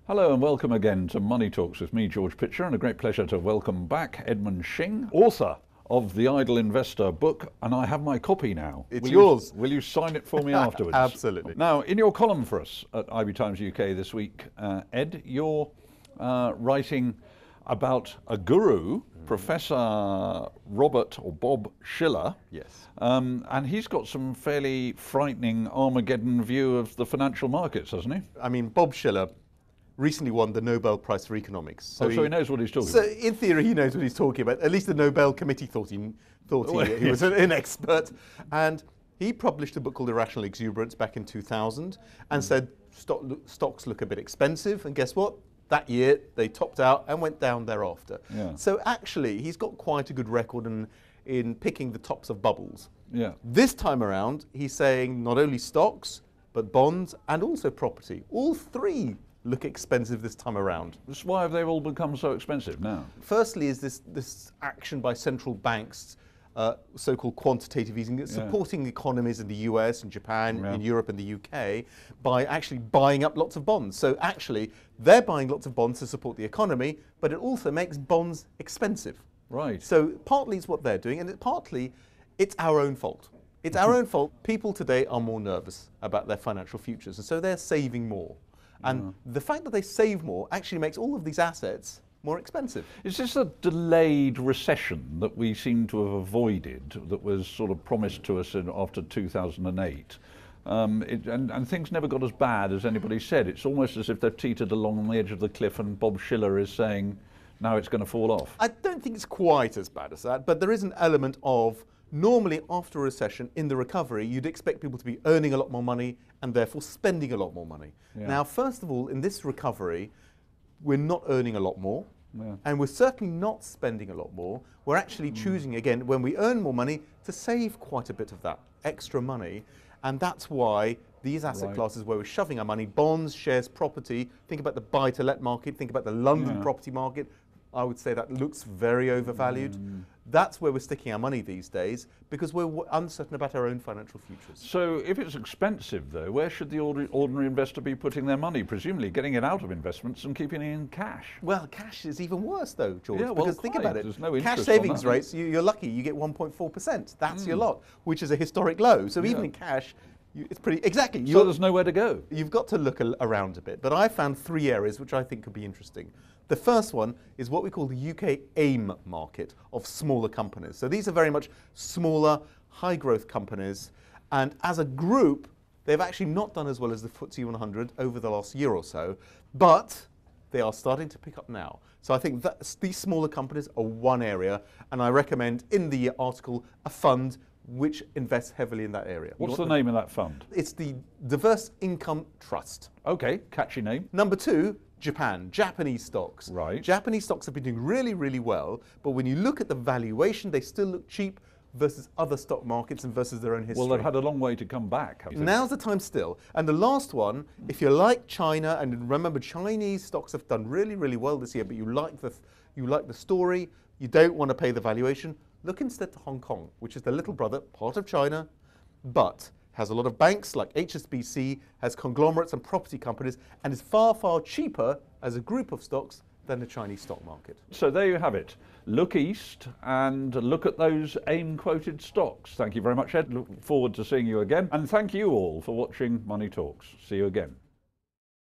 Hello and welcome again to Money Talks with me, George Pitcher, and a great pleasure to welcome back Edmund Shing, author of the Idle Investor book, and I have my copy now. It's yours. Will you sign it for me afterwards? Absolutely. Now, in your column for us at IB Times UK this week, Ed, you're writing about a guru, Professor Robert or Bob Shiller. Yes. And he's got some fairly frightening Armageddon view of the financial markets, hasn't he? I mean, Bob Shiller recently won the Nobel Prize for Economics. So he knows what he's talking so about. in theory, he knows what he's talking about. At least the Nobel Committee thought he was an expert. And he published a book called Irrational Exuberance back in 2000 and said stocks look a bit expensive. And guess what? That year, they topped out and went down thereafter. Yeah. So actually, he's got quite a good record in picking the tops of bubbles. Yeah. This time around, he's saying not only stocks, but bonds and also property. All three look expensive this time around. Why have they all become so expensive now? Firstly is this action by central banks, so-called quantitative easing, supporting economies in the US and Japan, in Europe and the UK, by actually buying up lots of bonds. So actually, they're buying lots of bonds to support the economy, but it also makes bonds expensive. Right. So partly it's what they're doing, and partly it's our own fault. It's our own fault. People today are more nervous about their financial futures, and so they're saving more. And the fact that they save more actually makes all of these assets more expensive. Is this a delayed recession that we seem to have avoided, that was sort of promised to us after 2008? And things never got as bad as anybody said. It's almost as if they've teetered along on the edge of the cliff and Bob Shiller is saying, now it's going to fall off. I don't think it's quite as bad as that, but there is an element of normally after a recession, in the recovery, you'd expect people to be earning a lot more money and therefore spending a lot more money. Yeah. Now, first of all, in this recovery, we're not earning a lot more. Yeah. And we're certainly not spending a lot more. We're actually choosing, again, when we earn more money, to save quite a bit of that extra money. And that's why these asset classes where we're shoving our money, bonds, shares, property, think about the buy-to-let market, think about the London property market, I would say that looks very overvalued. That's where we're sticking our money these days because we're uncertain about our own financial futures. So if it's expensive, though, where should the ordinary investor be putting their money? Presumably getting it out of investments and keeping it in cash. Well, cash is even worse, though, George, Yeah, because think about it. There's no cash interest savings on that. rates, you're lucky, you get 1.4%. That's your lot, which is a historic low. So even in cash, it's pretty, exactly. So there's nowhere to go. You've got to look around a bit. But I found three areas which I think could be interesting. The first one is what we call the UK AIM market of smaller companies. So these are very much smaller, high growth companies. And as a group, they've actually not done as well as the FTSE 100 over the last year or so, but they are starting to pick up now. So I think that these smaller companies are one area, and I recommend in the article a fund which invests heavily in that area. What's the name of that fund? It's the Diverse Income Trust. Okay, catchy name. Number two, Japan, Japanese stocks. Right. Japanese stocks have been doing really, really well, but when you look at the valuation, they still look cheap versus other stock markets and versus their own history. Well, they've had a long way to come back, haven't they? Now's the time still. And the last one, if you like China, and remember Chinese stocks have done really, really well this year, but you like the story, you don't want to pay the valuation, look instead to Hong Kong, which is the little brother, part of China, but has a lot of banks like HSBC, has conglomerates and property companies, and is far, far cheaper as a group of stocks than the Chinese stock market. So there you have it. Look east and look at those AIM quoted stocks. Thank you very much, Ed. Look forward to seeing you again. And thank you all for watching Money Talks. See you again.